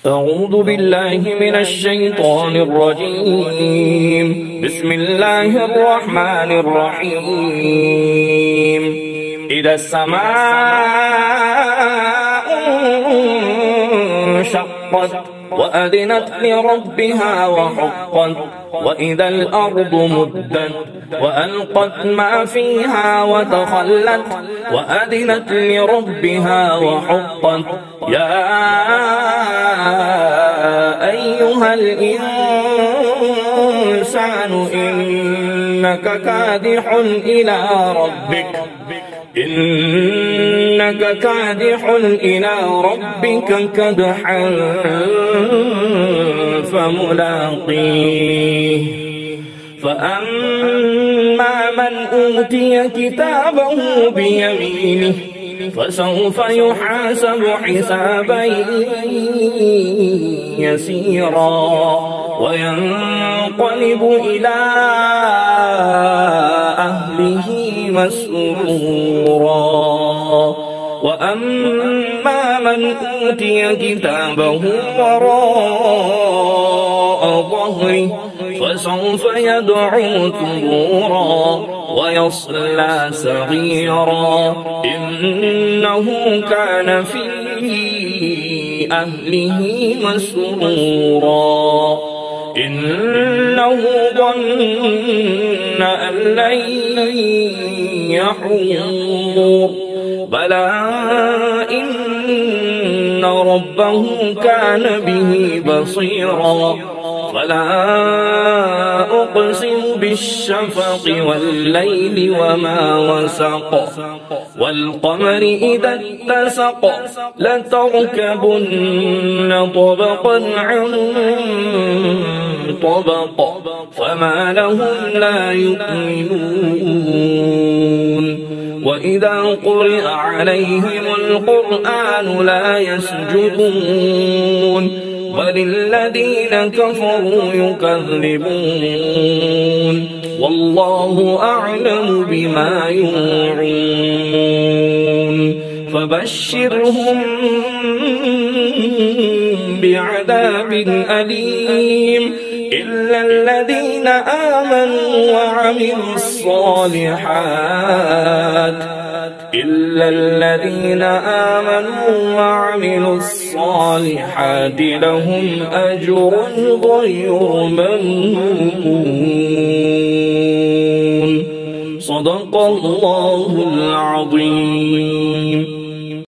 أعوذ بالله من الشيطان الرجيم. بسم الله الرحمن الرحيم. إذا السماء انشقت وأذنت لربها وحقت وإذا الأرض مدت وألقت ما فيها وتخلت وأذنت لربها وحقت يا أيها الإنسان إنك كادح إلى ربك كدحا فملاقيه فأما من أوتي كتابه بيمينه فسوف يحاسب حسابا يسيرا وينقلب إلى أهله مسرورا وأما من أوتي كتابه وراء ظهره فسوف يدعو ثبورا ويصلى سعيرا إنه كان في أهله مسرورا إنه ظن أن لن يحور بلى إن ربه كان به بصيرا فلا أقسم بالشفق والليل وما وسق والقمر إذا اتسق لتركبن طبقا عن طبق فما لهم لا يؤمنون وإذا قرئ عليهم القرآن لا يسجدون بل الذين كفروا يكذبون والله أعلم بما يوعون فبشرهم بعذاب أليم إلا الذين آمنوا وعملوا الصالحات لهم أجر غير ممنون صدق الله العظيم.